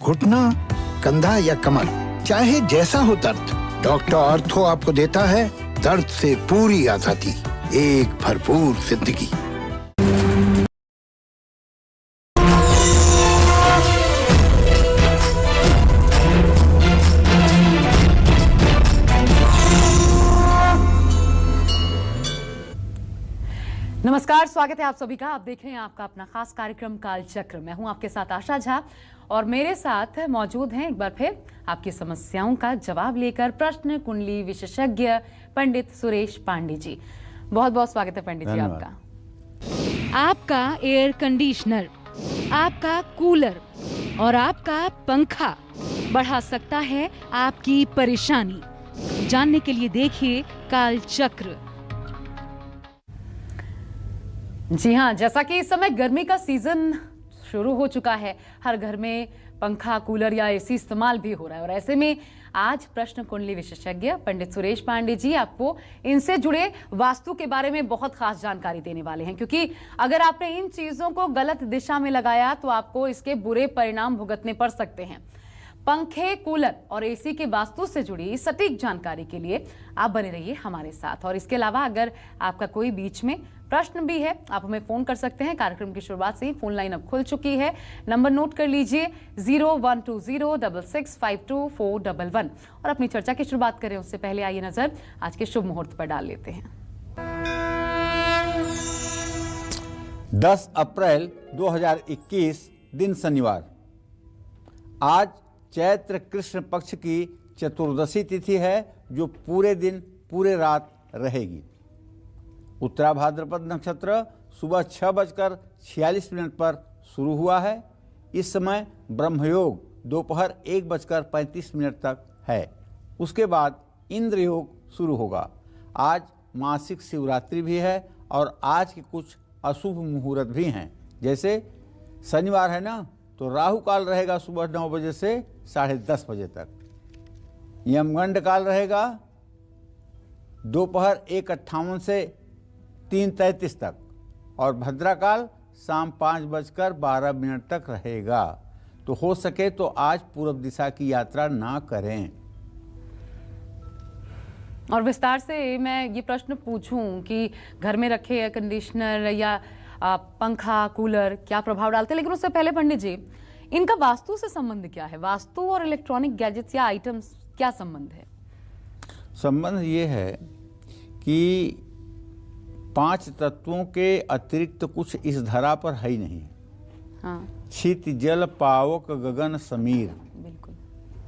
घुटना, कंधा या कमर, चाहे जैसा हो दर्द, डॉक्टर ऑर्थो आपको देता है दर्द से पूरी आजादी, एक भरपूर जिंदगी। नमस्कार, स्वागत है आप सभी का। आप देख रहे हैं आपका अपना खास कार्यक्रम कालचक्र। मैं हूं आपके साथ आशा झा और मेरे साथ मौजूद हैं एक बार फिर आपकी समस्याओं का जवाब लेकर प्रश्न कुंडली विशेषज्ञ पंडित सुरेश पांडे जी। बहुत बहुत स्वागत है पंडित जी आपका। आपका एयर कंडीशनर, आपका कूलर और आपका पंखा बढ़ा सकता है आपकी परेशानी। जानने के लिए देखिए कालचक्र। जी हाँ, जैसा कि इस समय गर्मी का सीजन शुरू हो चुका है, हर घर में पंखा, कूलर या एसी इस्तेमाल भी हो रहा है और ऐसे में आज प्रश्न कुंडली विशेषज्ञ पंडित सुरेश पांडे जी आपको इनसे जुड़े वास्तु के बारे में बहुत खास जानकारी देने वाले हैं, क्योंकि अगर आपने इन चीजों को गलत दिशा में लगाया तो आपको इसके बुरे परिणाम भुगतने पड़ सकते हैं। पंखे, कूलर और एसी के वास्तु से जुड़ी सटीक जानकारी के लिए आप बने रहिए हमारे साथ। और इसके अलावा अगर आपका कोई बीच में प्रश्न भी है, आप हमें फोन कर सकते हैं। कार्यक्रम की शुरुआत से ही फोन लाइन अब खुल चुकी है। नंबर नोट कर लीजिए 0120665241 और अपनी चर्चा की शुरुआत करें उससे पहले आइए नजर आज के शुभ मुहूर्त पर डाल लेते हैं। 10 अप्रैल 2021 दिन शनिवार। आज चैत्र कृष्ण पक्ष की चतुर्दशी तिथि है जो पूरे दिन पूरे रात रहेगी। उत्तरा भाद्रपद नक्षत्र सुबह 6:46 पर शुरू हुआ है। इस समय ब्रह्मयोग दोपहर 1:35 तक है। उसके बाद इंद्र योग शुरू होगा। आज मासिक शिवरात्रि भी है और आज के कुछ अशुभ मुहूर्त भी हैं। जैसे शनिवार है ना, तो राहु काल रहेगा सुबह 9 बजे से 10:30 बजे तक। यमगंड काल रहेगा दोपहर 1:58 से 3:33 तक और भद्रा काल शाम 5:12 तक रहेगा। तो हो सके तो आज पूर्व दिशा की यात्रा ना करें। और विस्तार से मैं ये प्रश्न पूछूं कि घर में रखे एयर कंडीशनर या पंखा, कूलर क्या प्रभाव डालते हैं, लेकिन उससे पहले पंडित जी, इनका वास्तु से संबंध क्या है? वास्तु और इलेक्ट्रॉनिक गैजेट्स या आइटम्स क्या संबंध है? संबंध ये है कि 5 तत्वों के अतिरिक्त कुछ इस धरा पर है ही नहीं। हाँ। क्षित, जल, पावक, गगन, समीर। बिल्कुल।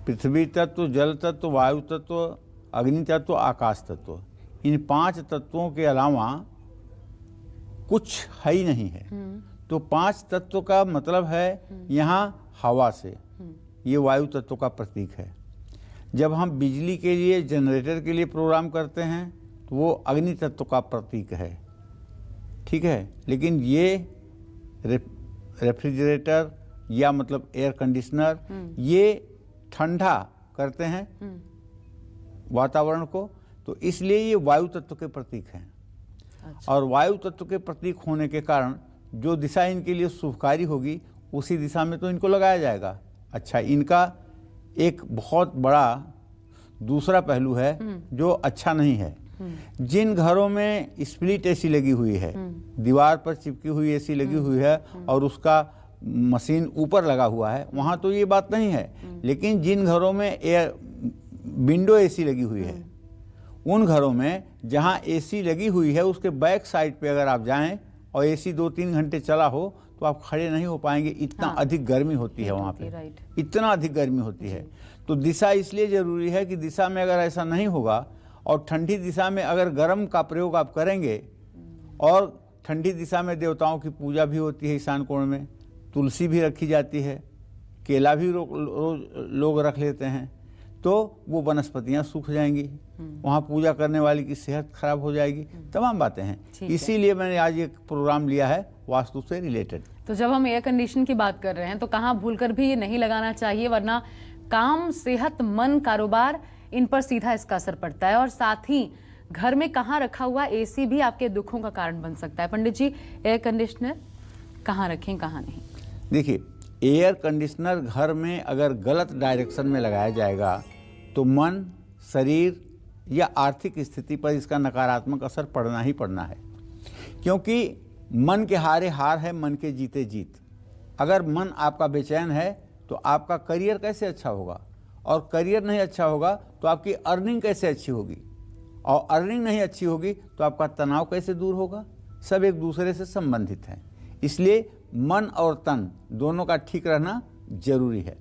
पृथ्वी तत्व, जल तत्व, वायु तत्व, अग्नि तत्व, आकाश तत्व, इन 5 तत्वों के अलावा कुछ है ही नहीं है। तो 5 तत्व का मतलब है यहाँ हवा से, ये वायु तत्व का प्रतीक है। जब हम बिजली के लिए, जनरेटर के लिए प्रोग्राम करते हैं तो वो अग्नि तत्व का प्रतीक है, ठीक है। लेकिन ये रेफ्रिजरेटर या मतलब एयर कंडीशनर, ये ठंडा करते हैं वातावरण को, तो इसलिए ये वायु तत्व के प्रतीक हैं। अच्छा। और वायु तत्व के प्रतीक होने के कारण जो दिशा इनके लिए शुभकारी होगी उसी दिशा में तो इनको लगाया जाएगा। अच्छा, इनका एक बहुत बड़ा दूसरा पहलू है जो अच्छा नहीं है। जिन घरों में स्प्लिट एसी लगी हुई है, दीवार पर चिपकी हुई एसी लगी हुई है और उसका मशीन ऊपर लगा हुआ है, वहाँ तो ये बात नहीं है। लेकिन जिन घरों में एयर विंडो एसी लगी हुई है, उन घरों में जहाँ एसी लगी हुई है उसके बैक साइड पे अगर आप जाएं और एसी 2-3 घंटे चला हो तो आप खड़े नहीं हो पाएंगे। इतना अधिक गर्मी होती है वहाँ पे, इतना अधिक गर्मी होती है। तो दिशा इसलिए जरूरी है कि दिशा में अगर ऐसा नहीं होगा और ठंडी दिशा में अगर गर्म का प्रयोग आप करेंगे, और ठंडी दिशा में देवताओं की पूजा भी होती है। ईशान कोण में तुलसी भी रखी जाती है, केला भी लोग रख लेते हैं, तो वो वनस्पतियाँ सूख जाएंगी, वहाँ पूजा करने वाली की सेहत खराब हो जाएगी, तमाम बातें हैं। इसीलिए मैंने आज एक प्रोग्राम लिया है वास्तु से रिलेटेड। तो जब हम एयर कंडीशन की बात कर रहे हैं तो कहाँ भूलकर भी ये नहीं लगाना चाहिए, वरना काम, सेहत, मन, कारोबार, इन पर सीधा इसका असर पड़ता है। और साथ ही घर में कहाँ रखा हुआ एसी भी आपके दुखों का कारण बन सकता है। पंडित जी, एयर कंडीशनर कहाँ रखें, कहाँ नहीं? देखिए, एयर कंडीशनर घर में अगर गलत डायरेक्शन में लगाया जाएगा तो मन, शरीर या आर्थिक स्थिति पर इसका नकारात्मक असर पड़ना ही पड़ना है, क्योंकि मन के हारे हार है, मन के जीते जीत। अगर मन आपका बेचैन है तो आपका करियर कैसे अच्छा होगा, और करियर नहीं अच्छा होगा तो आपकी अर्निंग कैसे अच्छी होगी, और अर्निंग नहीं अच्छी होगी तो आपका तनाव कैसे दूर होगा। सब एक दूसरे से संबंधित हैं, इसलिए मन और तन दोनों का ठीक रहना जरूरी है।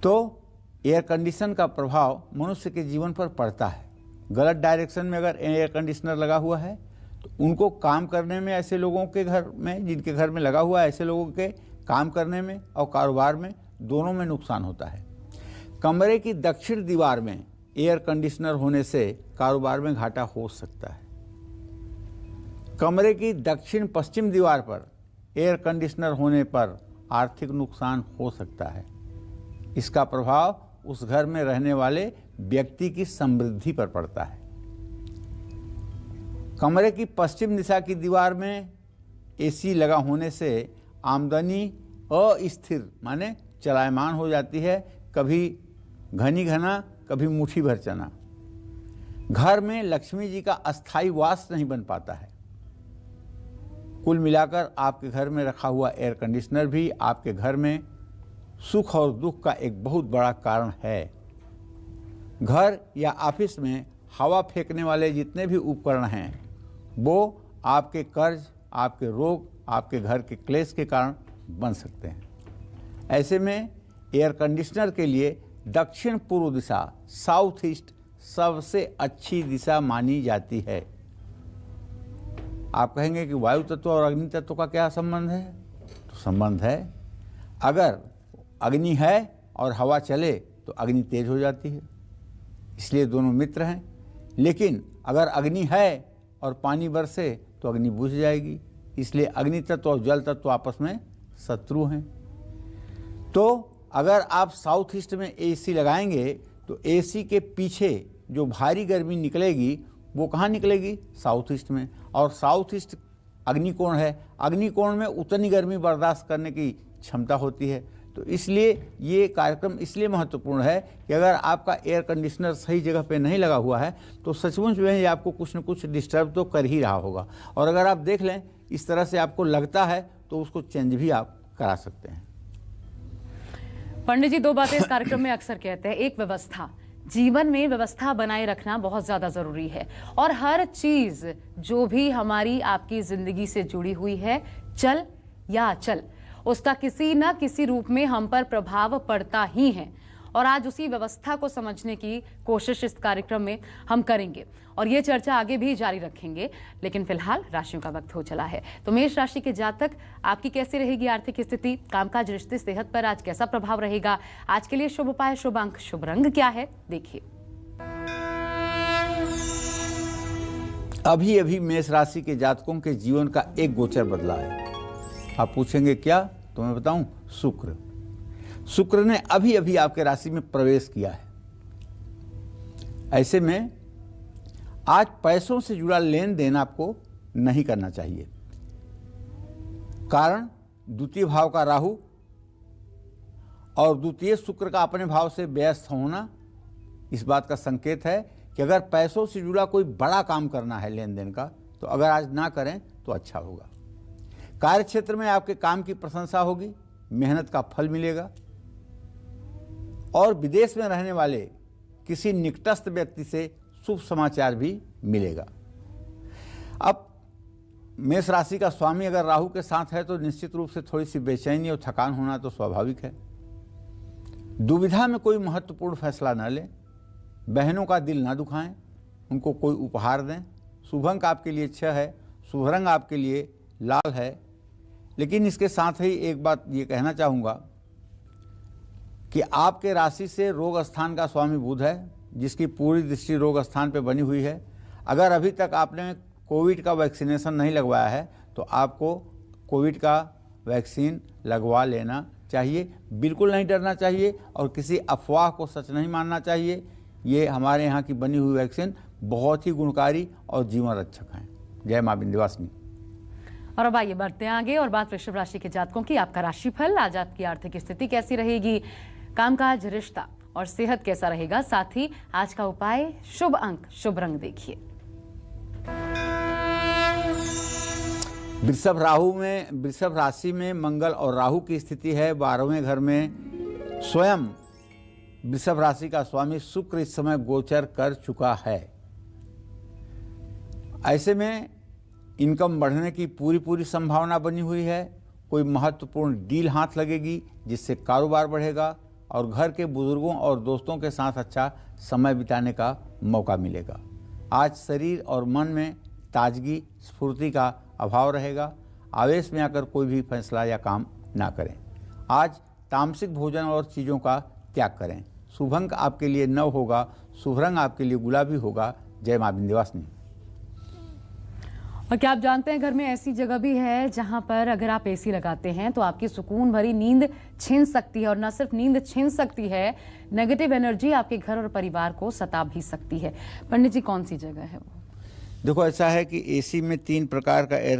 तो एयर कंडीशन का प्रभाव मनुष्य के जीवन पर पड़ता है। गलत डायरेक्शन में अगर एयर कंडीशनर लगा हुआ है तो उनको काम करने में, ऐसे लोगों के घर में जिनके घर में लगा हुआ है, ऐसे लोगों के काम करने में और कारोबार में दोनों में नुकसान होता है। कमरे की दक्षिण दीवार में एयर कंडीशनर होने से कारोबार में घाटा हो सकता है। कमरे की दक्षिण पश्चिम दीवार पर एयर कंडीशनर होने पर आर्थिक नुकसान हो सकता है। इसका प्रभाव उस घर में रहने वाले व्यक्ति की समृद्धि पर पड़ता है। कमरे की पश्चिम दिशा की दीवार में एसी लगा होने से आमदनी अस्थिर माने चलायमान हो जाती है, कभी घनी घना, कभी मुट्ठी भर चना। घर में लक्ष्मी जी का अस्थायी वास नहीं बन पाता है। कुल मिलाकर आपके घर में रखा हुआ एयर कंडीशनर भी आपके घर में सुख और दुख का एक बहुत बड़ा कारण है। घर या ऑफिस में हवा फेंकने वाले जितने भी उपकरण हैं वो आपके कर्ज, आपके रोग, आपके घर के क्लेश के कारण बन सकते हैं। ऐसे में एयर कंडीशनर के लिए दक्षिण पूर्व दिशा, साउथ ईस्ट, सबसे अच्छी दिशा मानी जाती है। आप कहेंगे कि वायु तत्व और अग्नि तत्व का क्या संबंध है? तो संबंध है, अगर अग्नि है और हवा चले तो अग्नि तेज हो जाती है, इसलिए दोनों मित्र हैं। लेकिन अगर अग्नि है और पानी बरसे तो अग्नि बुझ जाएगी, इसलिए अग्नि तत्व और जल तत्व आपस में शत्रु हैं। तो अगर आप साउथ ईस्ट में एसी लगाएंगे तो एसी के पीछे जो भारी गर्मी निकलेगी वो कहाँ निकलेगी? साउथ ईस्ट में। और साउथ ईस्ट अग्निकोण है, अग्निकोण में उतनी गर्मी बर्दाश्त करने की क्षमता होती है। तो इसलिए ये कार्यक्रम इसलिए महत्वपूर्ण है कि अगर आपका एयर कंडीशनर सही जगह पे नहीं लगा हुआ है तो सचमुच में ये आपको कुछ न कुछ डिस्टर्ब तो कर ही रहा होगा। और अगर आप देख लें इस तरह से आपको लगता है तो उसको चेंज भी आप करा सकते हैं। पंडित जी, दो बातें इस कार्यक्रम में अक्सर कहते हैं। एक, व्यवस्था। जीवन में व्यवस्था बनाए रखना बहुत ज्यादा जरूरी है, और हर चीज जो भी हमारी आपकी जिंदगी से जुड़ी हुई है, चल या अचल, उसका किसी न किसी रूप में हम पर प्रभाव पड़ता ही है। और आज उसी व्यवस्था को समझने की कोशिश इस कार्यक्रम में हम करेंगे और ये चर्चा आगे भी जारी रखेंगे। लेकिन फिलहाल राशियों का वक्त हो चला है। तो मेष राशि के जातक, आपकी कैसी रहेगी आर्थिक स्थिति, कामकाज, रिश्ते, सेहत पर आज कैसा प्रभाव रहेगा? आज के लिए शुभ उपाय, शुभ अंक, शुभ रंग क्या है, देखिए। अभी अभी मेष राशि के जातकों के जीवन का एक गोचर बदला है। आप पूछेंगे क्या? तो मैं बताऊं, शुक्र ने अभी अभी आपके राशि में प्रवेश किया है। ऐसे में आज पैसों से जुड़ा लेन देन आपको नहीं करना चाहिए। कारण द्वितीय भाव का राहु और द्वितीय शुक्र का अपने भाव से व्यस्त होना इस बात का संकेत है कि अगर पैसों से जुड़ा कोई बड़ा काम करना है लेन देन का, तो अगर आज ना करें तो अच्छा होगा। कार्य क्षेत्र में आपके काम की प्रशंसा होगी, मेहनत का फल मिलेगा। और विदेश में रहने वाले किसी निकटस्थ व्यक्ति से शुभ समाचार भी मिलेगा। अब मेष राशि का स्वामी अगर राहु के साथ है तो निश्चित रूप से थोड़ी सी बेचैनी और थकान होना तो स्वाभाविक है। दुविधा में कोई महत्वपूर्ण फैसला न लें, बहनों का दिल ना दुखाएं, उनको कोई उपहार दें। शुभ अंक आपके लिए 6 है, शुभ रंग आपके लिए लाल है। लेकिन इसके साथ ही एक बात ये कहना चाहूँगा कि आपके राशि से रोग स्थान का स्वामी बुध है, जिसकी पूरी दृष्टि रोग स्थान पे बनी हुई है। अगर अभी तक आपने कोविड का वैक्सीनेशन नहीं लगवाया है तो आपको कोविड का वैक्सीन लगवा लेना चाहिए। बिल्कुल नहीं डरना चाहिए और किसी अफवाह को सच नहीं मानना चाहिए। ये हमारे यहाँ की बनी हुई वैक्सीन बहुत ही गुणकारी और जीवन रक्षक हैं। जय माँ विंध्यवासिनी। और अब आइए बढ़ते हैं आगे और बात वृषभ राशि के जातकों की। आपका राशिफल, आज आपकी आर्थिक स्थिति कैसी रहेगी, कामकाज, रिश्ता और सेहत कैसा रहेगा, साथ ही आज का उपाय, शुभ अंक, शुभ रंग देखिए। वृषभ राशि में मंगल और राहु की स्थिति है 12वें घर में। स्वयं वृषभ राशि का स्वामी शुक्र इस समय गोचर कर चुका है। ऐसे में इनकम बढ़ने की पूरी संभावना बनी हुई है। कोई महत्वपूर्ण डील हाथ लगेगी जिससे कारोबार बढ़ेगा और घर के बुजुर्गों और दोस्तों के साथ अच्छा समय बिताने का मौका मिलेगा। आज शरीर और मन में ताजगी, स्फूर्ति का अभाव रहेगा। आवेश में आकर कोई भी फैसला या काम ना करें। आज तामसिक भोजन और चीज़ों का त्याग करें। शुभ अंक आपके लिए 9 होगा, शुभ रंग आपके लिए गुलाबी होगा। जय मां विंध्यवासिनी। और क्या आप जानते हैं, घर में ऐसी जगह भी है जहां पर अगर आप एसी लगाते हैं तो आपकी सुकून भरी नींद छीन सकती है, और न सिर्फ नींद छीन सकती है, नेगेटिव एनर्जी आपके घर और परिवार को सता भी सकती है। पंडित जी, कौन सी जगह है वो? देखो, ऐसा है कि एसी में 3 प्रकार का एयर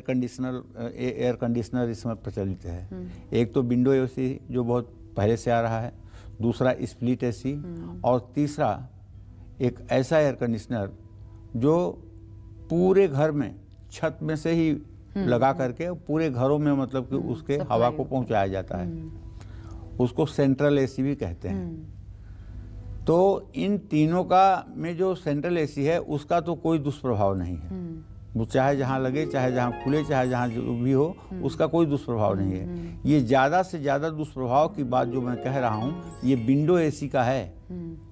कंडीशनर इसमें प्रचलित है। एक तो विंडो एसी जो बहुत पहले से आ रहा है, दूसरा स्प्लिट एसी, और तीसरा एक ऐसा एयर कंडीशनर जो पूरे घर में छत में से ही लगा करके पूरे घरों में मतलब कि उसके हवा को पहुंचाया जाता है। उसको सेंट्रल एसी भी कहते हैं। तो इन तीनों का में जो सेंट्रल एसी है उसका तो कोई दुष्प्रभाव नहीं है। वो चाहे जहाँ लगे, चाहे जहाँ खुले, चाहे जहाँ जो भी हो, उसका कोई दुष्प्रभाव नहीं है। ये ज़्यादा से ज़्यादा दुष्प्रभाव की बात जो मैं कह रहा हूँ, ये विंडो एसी का है।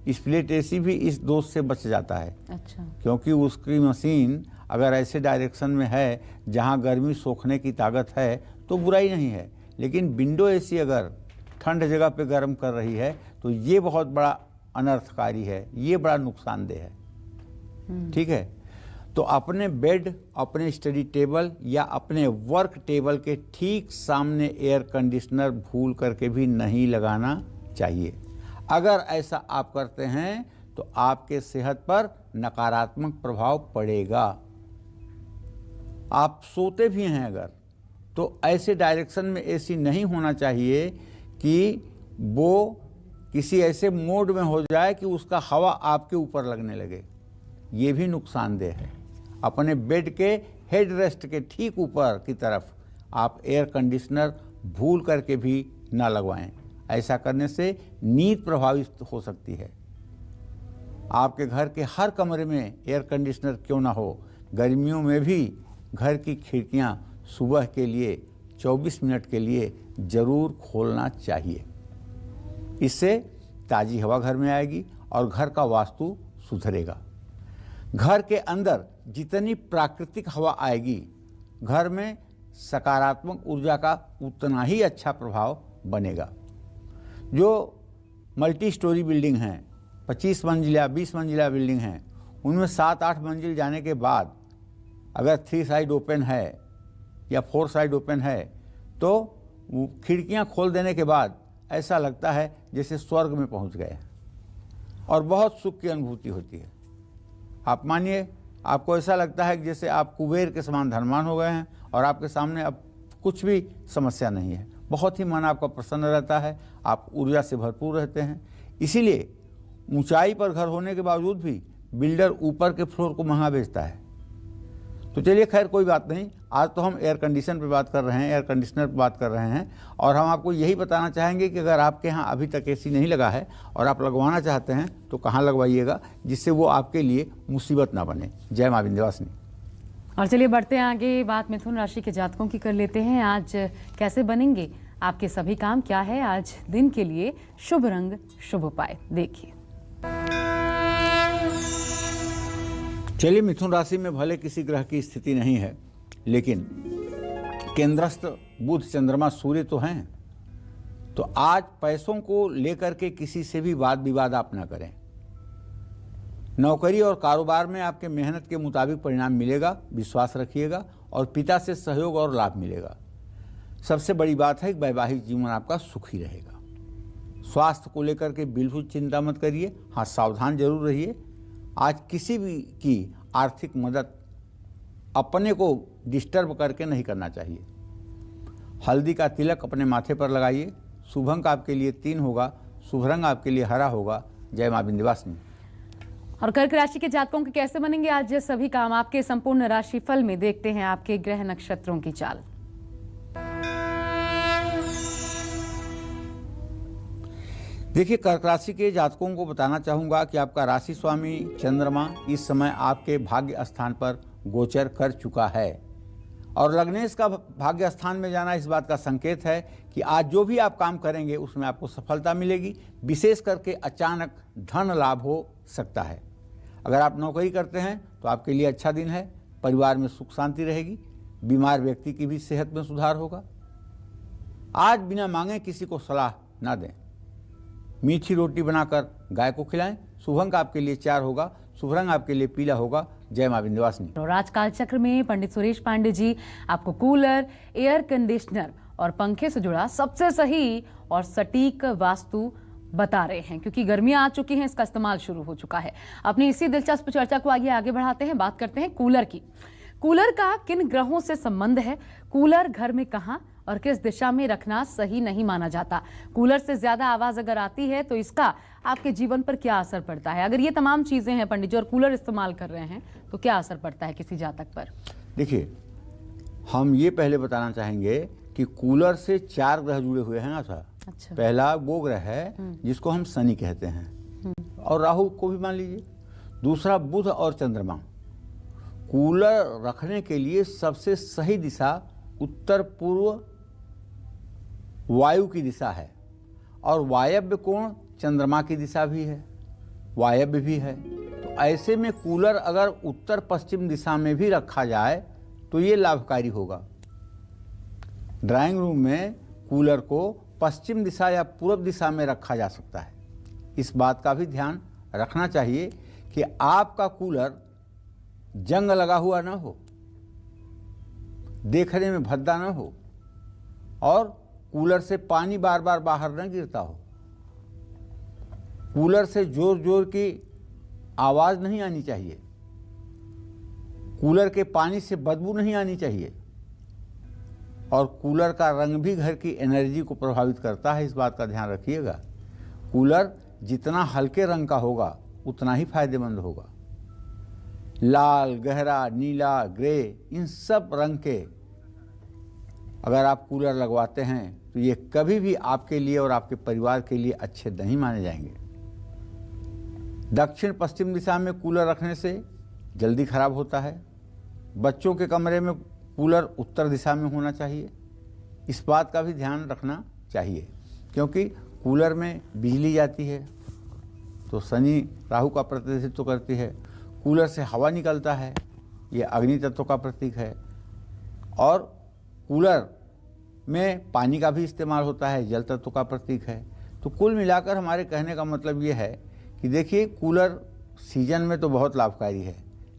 स्प्लिट एसी भी इस दोष से बच जाता है। अच्छा। क्योंकि उसकी मशीन अगर ऐसे डायरेक्शन में है जहाँ गर्मी सोखने की ताकत है तो बुराई नहीं है, लेकिन विंडो एसी अगर ठंड जगह पे गर्म कर रही है तो ये बहुत बड़ा अनर्थकारी है, ये बड़ा नुकसानदेह है। ठीक है, तो अपने बेड, अपने स्टडी टेबल या अपने वर्क टेबल के ठीक सामने एयर कंडीशनर भूल करके भी नहीं लगाना चाहिए। अगर ऐसा आप करते हैं तो आपके सेहत पर नकारात्मक प्रभाव पड़ेगा। आप सोते भी हैं अगर, तो ऐसे डायरेक्शन में एसी नहीं होना चाहिए कि वो किसी ऐसे मोड में हो जाए कि उसका हवा आपके ऊपर लगने लगे। ये भी नुकसानदेह है। अपने बेड के हेड रेस्ट के ठीक ऊपर की तरफ आप एयर कंडीशनर भूल करके भी ना लगवाएं। ऐसा करने से नींद प्रभावित हो सकती है। आपके घर के हर कमरे में एयर कंडीशनर क्यों ना हो, गर्मियों में भी घर की खिड़कियां सुबह के लिए 24 मिनट के लिए ज़रूर खोलना चाहिए। इससे ताज़ी हवा घर में आएगी और घर का वास्तु सुधरेगा। घर के अंदर जितनी प्राकृतिक हवा आएगी, घर में सकारात्मक ऊर्जा का उतना ही अच्छा प्रभाव बनेगा। जो मल्टी स्टोरी बिल्डिंग हैं, 25 मंजिला 20 मंजिला बिल्डिंग हैं, उनमें 7-8 मंजिल जाने के बाद अगर 3 साइड ओपन है या 4 साइड ओपन है तो खिड़कियां खोल देने के बाद ऐसा लगता है जैसे स्वर्ग में पहुंच गए और बहुत सुख की अनुभूति होती है। आप मानिए, आपको ऐसा लगता है कि जैसे आप कुबेर के समान धनवान हो गए हैं और आपके सामने अब कुछ भी समस्या नहीं है। बहुत ही मन आपका प्रसन्न रहता है, आप ऊर्जा से भरपूर रहते हैं। इसीलिए ऊंचाई पर घर होने के बावजूद भी बिल्डर ऊपर के फ्लोर को महंगा बेचता है। तो चलिए, खैर कोई बात नहीं, आज तो हम एयर कंडीशन पे बात कर रहे हैं, एयर कंडीशनर पे बात कर रहे हैं, और हम आपको यही बताना चाहेंगे कि अगर आपके यहाँ अभी तक एसी नहीं लगा है और आप लगवाना चाहते हैं तो कहाँ लगवाइएगा, जिससे वो आपके लिए मुसीबत ना बने। जय मां विंध्यवासिनी। और चलिए बढ़ते हैं आगे, बात मिथुन राशि के जातकों की कर लेते हैं। आज कैसे बनेंगे आपके सभी काम, क्या है आज दिन के लिए शुभ रंग, शुभ उपाय, देखिए। चलिए, मिथुन राशि में भले किसी ग्रह की स्थिति नहीं है, लेकिन केंद्रस्थ बुध, चंद्रमा, सूर्य तो हैं। तो आज पैसों को लेकर के किसी से भी वाद विवाद आप ना करें। नौकरी और कारोबार में आपके मेहनत के मुताबिक परिणाम मिलेगा, विश्वास रखिएगा, और पिता से सहयोग और लाभ मिलेगा। सबसे बड़ी बात है कि वैवाहिक जीवन आपका सुखी रहेगा। स्वास्थ्य को लेकर के बिल्कुल चिंता मत करिए, हाँ सावधान जरूर रहिए। आज किसी भी की आर्थिक मदद अपने को डिस्टर्ब करके नहीं करना चाहिए। हल्दी का तिलक अपने माथे पर लगाइए। शुभ अंक आपके लिए 3 होगा, शुभ रंग आपके लिए हरा होगा। जय मां विंध्यवासिनी। और कर्क राशि के जातकों के कैसे बनेंगे आज ये सभी काम, आपके संपूर्ण राशि फल में देखते हैं आपके ग्रह नक्षत्रों की चाल। देखिए, कर्क राशि के जातकों को बताना चाहूंगा कि आपका राशि स्वामी चंद्रमा इस समय आपके भाग्य स्थान पर गोचर कर चुका है और लग्नेश का भाग्य स्थान में जाना इस बात का संकेत है कि आज जो भी आप काम करेंगे उसमें आपको सफलता मिलेगी। विशेष करके अचानक धन लाभ हो सकता है। अगर आप नौकरी करते हैं तो आपके लिए अच्छा दिन है। परिवार में सुख शांति रहेगी। बीमार व्यक्ति की भी सेहत में सुधार होगा। आज बिना मांगे किसी को सलाह ना दें। मीठी रोटी बनाकर गाय को खिलाएं। शुभ अंक आपके लिए 4 होगा, शुभ रंग आपके लिए पीला होगा। जय मां विंध्यवासिनी। और आज काल चक्र में पंडित सुरेश पांडे जी आपको कूलर, एयर कंडीशनर और पंखे से जुड़ा सबसे सही और सटीक वास्तु बता रहे हैं, क्योंकि गर्मियां आ चुकी हैं, इसका इस्तेमाल शुरू हो चुका है। अपनी इसी दिलचस्प चर्चा को आगे बढ़ाते हैं। बात करते हैं कूलर की। कूलर का किन ग्रहों से संबंध है? कूलर घर में कहां और किस दिशा में रखना सही नहीं माना जाता? कूलर से ज्यादा आवाज अगर आती है तो इसका आपके जीवन पर क्या असर पड़ता है? अगर ये तमाम चीजें हैं पंडित जी और कूलर इस्तेमाल कर रहे हैं तो क्या असर पड़ता है किसी जातक पर? देखिए, हम ये पहले बताना चाहेंगे कि कूलर से 4 ग्रह जुड़े हुए हैं ना सर। अच्छा। पहला वो ग्रह है जिसको हम शनि कहते हैं और राहु को भी मान लीजिए। दूसरा बुध और चंद्रमा। कूलर रखने के लिए सबसे सही दिशा उत्तर पूर्व वायु की दिशा है और वायव्य कोण चंद्रमा की दिशा भी है, वायव्य भी है। तो ऐसे में कूलर अगर उत्तर पश्चिम दिशा में भी रखा जाए तो ये लाभकारी होगा। ड्राइंग रूम में कूलर को पश्चिम दिशा या पूर्व दिशा में रखा जा सकता है। इस बात का भी ध्यान रखना चाहिए कि आपका कूलर जंग लगा हुआ ना हो, देखने में भद्दा ना हो और कूलर से पानी बार बार बाहर न गिरता हो। कूलर से जोर जोर की आवाज नहीं आनी चाहिए। कूलर के पानी से बदबू नहीं आनी चाहिए और कूलर का रंग भी घर की एनर्जी को प्रभावित करता है। इस बात का ध्यान रखिएगा। कूलर जितना हल्के रंग का होगा उतना ही फायदेमंद होगा। लाल, गहरा, नीला, ग्रे, इन सब रंग के अगर आप कूलर लगवाते हैं तो ये कभी भी आपके लिए और आपके परिवार के लिए अच्छे नहीं माने जाएंगे। दक्षिण पश्चिम दिशा में कूलर रखने से जल्दी खराब होता है। बच्चों के कमरे में कूलर उत्तर दिशा में होना चाहिए। इस बात का भी ध्यान रखना चाहिए क्योंकि कूलर में बिजली जाती है तो शनि राहु का प्रतिनिधित्व करती है। कूलर से हवा निकलता है, ये अग्नि तत्व का प्रतीक है। और कूलर में पानी का भी इस्तेमाल होता है, जल तत्व का प्रतीक है। तो कुल मिलाकर हमारे कहने का मतलब ये है कि देखिए, कूलर सीजन में तो बहुत लाभकारी है,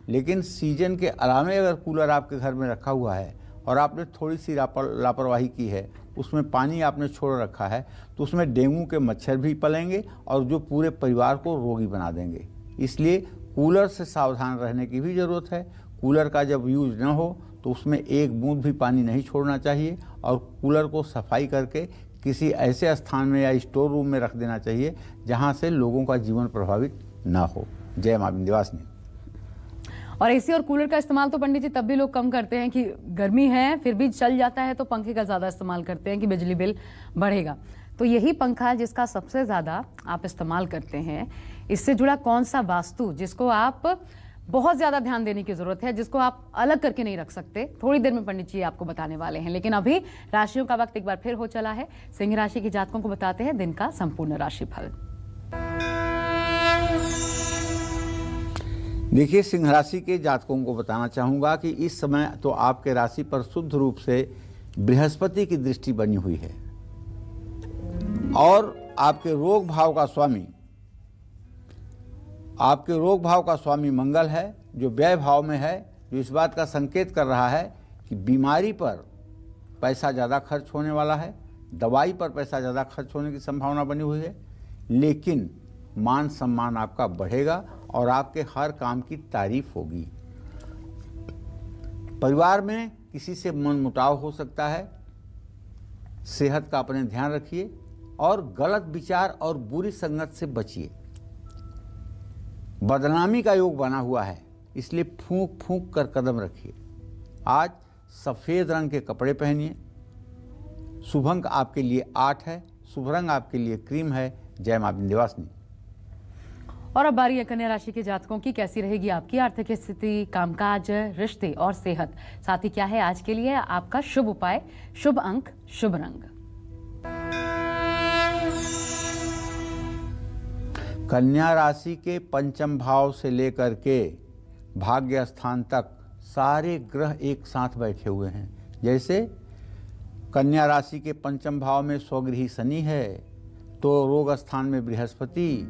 लेकिन सीजन के अलावे अगर कूलर आपके घर में रखा हुआ है और आपने थोड़ी सी लापरवाही की है, उसमें पानी आपने छोड़ रखा है, तो उसमें डेंगू के मच्छर भी पलेंगे और जो पूरे परिवार को रोगी बना देंगे। इसलिए कूलर से सावधान रहने की भी ज़रूरत है। कूलर का जब यूज न हो तो उसमें एक बूंद भी पानी नहीं छोड़ना चाहिए और कूलर को सफाई करके किसी ऐसे स्थान में या स्टोर रूम में रख देना चाहिए जहां से लोगों का जीवन प्रभावित ना हो। जय मां विंध्यवासिनी। और एसी और कूलर का इस्तेमाल तो पंडित जी तब भी लोग कम करते हैं कि गर्मी है फिर भी चल जाता है, तो पंखे का ज़्यादा इस्तेमाल करते हैं कि बिजली बिल बढ़ेगा। तो यही पंखा है जिसका सबसे ज़्यादा आप इस्तेमाल करते हैं। इससे जुड़ा कौन सा वास्तु जिसको आप बहुत ज़्यादा ध्यान देने की ज़रूरत है, जिसको आप अलग करके नहीं रख सकते, थोड़ी देर में पंडित जी आपको बताने वाले हैं। लेकिन अभी राशियों का वक्त एक बार फिर हो चला है। सिंह राशि के जातकों को बताते हैं दिन का संपूर्ण राशिफल। देखिए, सिंह राशि के जातकों को बताना चाहूँगा कि इस समय तो आपके राशि पर शुद्ध रूप से बृहस्पति की दृष्टि बनी हुई है और आपके रोग भाव का स्वामी मंगल है, जो व्यय भाव में है, जो इस बात का संकेत कर रहा है कि बीमारी पर पैसा ज़्यादा खर्च होने वाला है, दवाई पर पैसा ज़्यादा खर्च होने की संभावना बनी हुई है। लेकिन मान सम्मान आपका बढ़ेगा और आपके हर काम की तारीफ होगी। परिवार में किसी से मनमुटाव हो सकता है। सेहत का अपने ध्यान रखिए और गलत विचार और बुरी संगत से बचिए। बदनामी का योग बना हुआ है, इसलिए फूंक फूंक कर कदम रखिए। आज सफ़ेद रंग के कपड़े पहनिए। शुभ अंक आपके लिए 8 है। शुभ रंग आपके लिए क्रीम है। जय मां विंध्यवासिनी। और अब बारी है कन्या राशि के जातकों की। कैसी रहेगी आपकी आर्थिक स्थिति, कामकाज, रिश्ते और सेहत। साथ ही क्या है आज के लिए आपका शुभ उपाय, शुभ अंक, शुभ रंग। कन्या राशि के पंचम भाव से लेकर के भाग्य स्थान तक सारे ग्रह एक साथ बैठे हुए हैं। जैसे कन्या राशि के पंचम भाव में स्वगृही शनि है, तो रोग स्थान में बृहस्पति,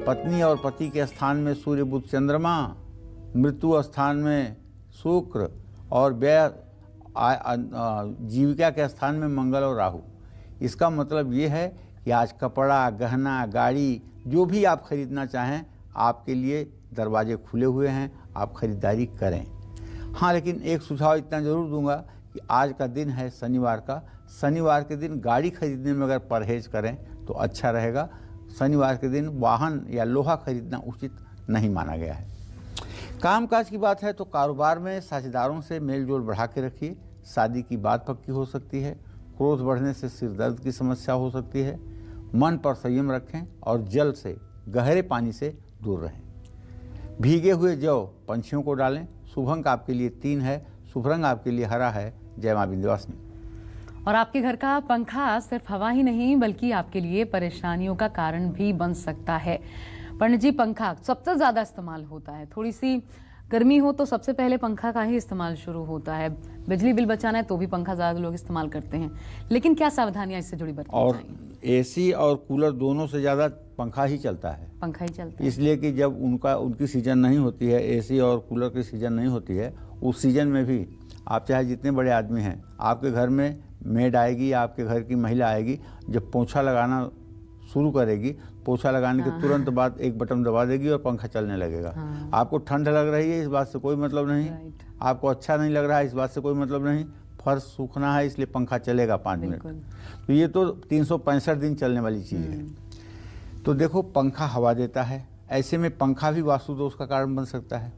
पत्नी और पति के स्थान में सूर्य बुध चंद्रमा, मृत्यु स्थान में शुक्र और व्यय जीविका के स्थान में मंगल और राहु। इसका मतलब ये है कि आज कपड़ा, गहना, गाड़ी जो भी आप खरीदना चाहें, आपके लिए दरवाजे खुले हुए हैं, आप खरीदारी करें। हाँ, लेकिन एक सुझाव इतना ज़रूर दूंगा कि आज का दिन है शनिवार का। शनिवार के दिन गाड़ी खरीदने में अगर परहेज करें तो अच्छा रहेगा। शनिवार के दिन वाहन या लोहा खरीदना उचित नहीं माना गया है। कामकाज की बात है तो कारोबार में साझेदारों से मेल जोल बढ़ा के रखिए। शादी की बात पक्की हो सकती है। क्रोध बढ़ने से सिर दर्द की समस्या हो सकती है। मन पर संयम रखें और जल से, गहरे पानी से दूर रहें। भीगे हुए जौ पंछियों को डालें। शुभ अंक आपके लिए 3 है। शुभ रंग आपके लिए हरा है। जय मां विंध्यवासिनी। और आपके घर का पंखा सिर्फ हवा ही नहीं बल्कि आपके लिए परेशानियों का कारण भी बन सकता है। पंडित जी, पंखा सबसे ज्यादा इस्तेमाल होता है। थोड़ी सी गर्मी हो तो सबसे पहले पंखा का ही इस्तेमाल शुरू होता है। बिजली बिल बचाना है तो भी पंखा ज्यादा लोग इस्तेमाल करते हैं। लेकिन क्या सावधानियां इससे जुड़ी बरतनी और चाहिए? एसी और कूलर दोनों से ज़्यादा पंखा ही चलता है। पंखा ही चलता है, इसलिए कि जब उनकी सीजन नहीं होती है, एसी और कूलर की सीजन नहीं होती है, उस सीजन में भी आप चाहे जितने बड़े आदमी हैं, आपके घर में मेड आएगी, आपके घर की महिला आएगी, जब पोछा लगाना शुरू करेगी, पोछा लगाने के तुरंत बाद एक बटन दबा देगी और पंखा चलने लगेगा। आपको ठंड लग रही है इस बात से कोई मतलब नहीं, आपको अच्छा नहीं लग रहा है इस बात से कोई मतलब नहीं, फर्श सूखना है इसलिए पंखा चलेगा 5 मिनट। तो ये तो 365 दिन चलने वाली चीज़ है। तो देखो, पंखा हवा देता है, ऐसे में पंखा भी वास्तु दोष का कारण बन सकता है।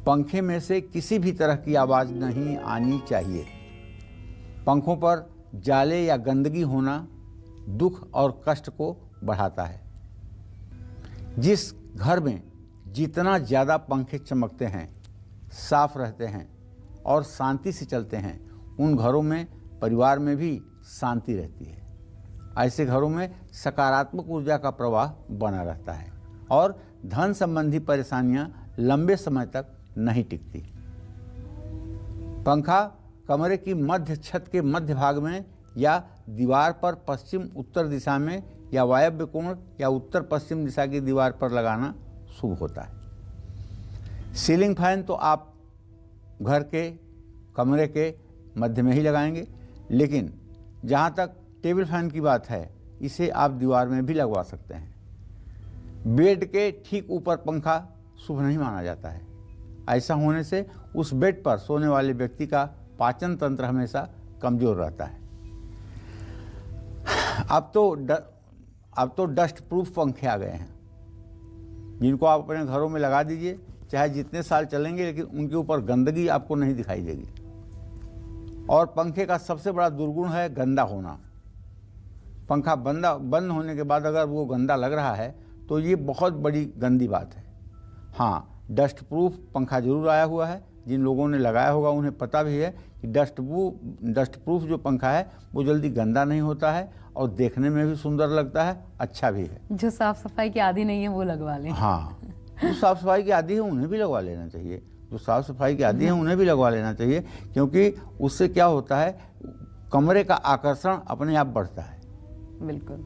पंखे में से किसी भी तरह की आवाज़ नहीं आनी चाहिए। पंखों पर जाले या गंदगी होना दुख और कष्ट को बढ़ाता है। जिस घर में जितना ज़्यादा पंखे चमकते हैं, साफ रहते हैं और शांति से चलते हैं, उन घरों में परिवार में भी शांति रहती है। ऐसे घरों में सकारात्मक ऊर्जा का प्रवाह बना रहता है और धन संबंधी परेशानियां लंबे समय तक नहीं टिकती। पंखा कमरे की मध्य छत के मध्य भाग में या दीवार पर पश्चिम उत्तर दिशा में या वायव्य कोण या उत्तर पश्चिम दिशा की दीवार पर लगाना शुभ होता है। सीलिंग फैन तो आप घर के कमरे के मध्य में ही लगाएंगे, लेकिन जहाँ तक टेबल फैन की बात है, इसे आप दीवार में भी लगवा सकते हैं। बेड के ठीक ऊपर पंखा शुभ नहीं माना जाता है। ऐसा होने से उस बेड पर सोने वाले व्यक्ति का पाचन तंत्र हमेशा कमजोर रहता है। अब तो डस्ट प्रूफ पंखे आ गए हैं, जिनको आप अपने घरों में लगा दीजिए, चाहे जितने साल चलेंगे, लेकिन उनके ऊपर गंदगी आपको नहीं दिखाई देगी। और पंखे का सबसे बड़ा दुर्गुण है गंदा होना। पंखा बंद होने के बाद अगर वो गंदा लग रहा है तो ये बहुत बड़ी गंदी बात है। हाँ, डस्ट प्रूफ पंखा जरूर आया हुआ है। जिन लोगों ने लगाया होगा उन्हें पता भी है कि डस्ट प्रूफ जो पंखा है वो जल्दी गंदा नहीं होता है और देखने में भी सुंदर लगता है, अच्छा भी है। जो साफ सफाई के आदी नहीं है वो लगवा लें। हाँ, जो साफ सफाई के आदी है उन्हें भी लगवा लेना चाहिए। जो साफ सफाई के आदी है उन्हें भी लगवा लेना चाहिए, क्योंकि उससे क्या होता है, कमरे का आकर्षण अपने आप बढ़ता है। बिल्कुल।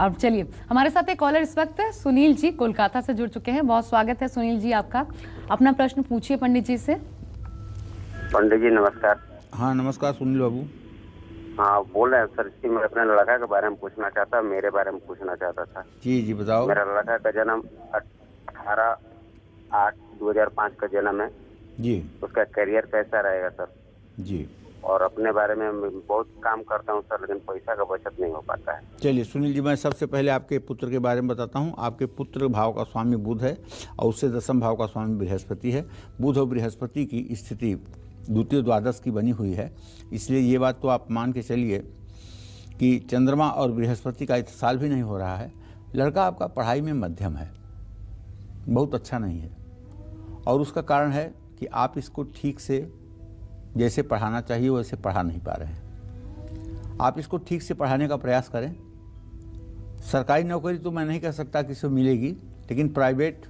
अब चलिए, हमारे साथ एक कॉलर इस वक्त सुनील जी कोलकाता से जुड़ चुके हैं। बहुत स्वागत है सुनील जी आपका। अपना प्रश्न पूछिए पंडित जी से। पंडित जी नमस्कार। हाँ नमस्कार सुनील बाबू। हाँ बोल रहे हैं सर जी, मैं अपने लड़का के बारे में पूछना चाहता, मेरे बारे में पूछना चाहता था। जी बताओ। मेरा लड़का का जन्म 18/8/2005 का जन्म है। जी उसका करियर कैसा रहेगा सर। जी। और अपने बारे में मैं बहुत काम करता हूँ सर, लेकिन पैसा का बचत नहीं हो पाता है। चलिए सुनील जी, मैं सबसे पहले आपके पुत्र के बारे में बताता हूँ। आपके पुत्र भाव का स्वामी बुध है और उससे दशम भाव का स्वामी बृहस्पति है। बुध और बृहस्पति की स्थिति द्वितीय द्वादश की बनी हुई है, इसलिए ये बात तो आप मान के चलिए कि चंद्रमा और बृहस्पति का इत्तेसाल भी नहीं हो रहा है। लड़का आपका पढ़ाई में मध्यम है, बहुत अच्छा नहीं है, और उसका कारण है कि आप इसको ठीक से जैसे पढ़ाना चाहिए वैसे पढ़ा नहीं पा रहे हैं। आप इसको ठीक से पढ़ाने का प्रयास करें। सरकारी नौकरी तो मैं नहीं कह सकता कि इसे मिलेगी, लेकिन प्राइवेट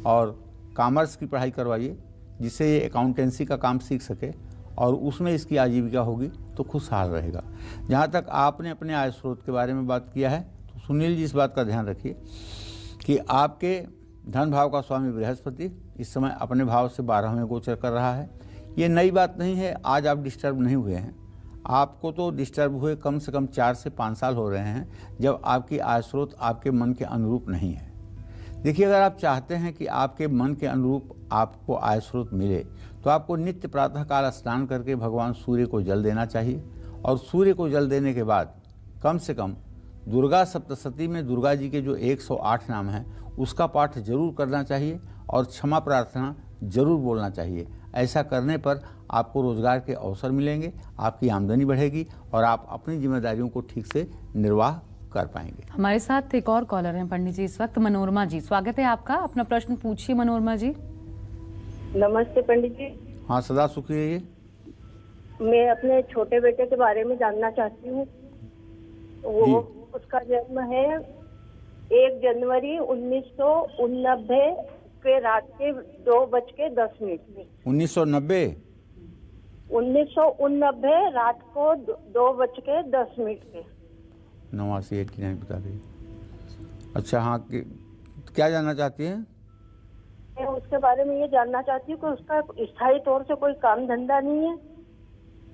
और कॉमर्स की पढ़ाई करवाइए, जिससे ये अकाउंटेंसी का काम सीख सके और उसमें इसकी आजीविका होगी तो खुशहाल रहेगा। जहाँ तक आपने अपने आय स्रोत के बारे में बात किया है, तो सुनील जी इस बात का ध्यान रखिए कि आपके धन भाव का स्वामी बृहस्पति इस समय अपने भाव से 12वें गोचर कर रहा है। ये नई बात नहीं है, आज आप डिस्टर्ब नहीं हुए हैं। आपको तो डिस्टर्ब हुए कम से कम 4 से 5 साल हो रहे हैं, जब आपकी आय स्रोत आपके मन के अनुरूप नहीं है। देखिए, अगर आप चाहते हैं कि आपके मन के अनुरूप आपको आय स्रोत मिले, तो आपको नित्य प्रातःकाल स्नान करके भगवान सूर्य को जल देना चाहिए, और सूर्य को जल देने के बाद कम से कम दुर्गा सप्तशती में दुर्गा जी के जो 108 नाम हैं उसका पाठ जरूर करना चाहिए, और क्षमा प्रार्थना जरूर बोलना चाहिए। ऐसा करने पर आपको रोजगार के अवसर मिलेंगे, आपकी आमदनी बढ़ेगी और आप अपनी जिम्मेदारियों को ठीक से निर्वाह कर पाएंगे। हमारे साथ एक और कॉलर हैं पंडित जी इस वक्त, मनोरमा जी। स्वागत है आपका, अपना प्रश्न पूछिए मनोरमा जी। नमस्ते पंडित जी। हाँ, सदा सुखी रहिए। मैं अपने छोटे बेटे के बारे में जानना चाहती हूँ। वो उसका जन्म है 1 जनवरी 1989 के रात के 2:10 में। 1990 रात को 2:10 पे। 89 बता रही। अच्छा, हाँ, क्या जानना चाहती हैं? मैं उसके बारे में ये जानना चाहती हूँ कि उसका स्थायी तौर से कोई काम धंधा नहीं है,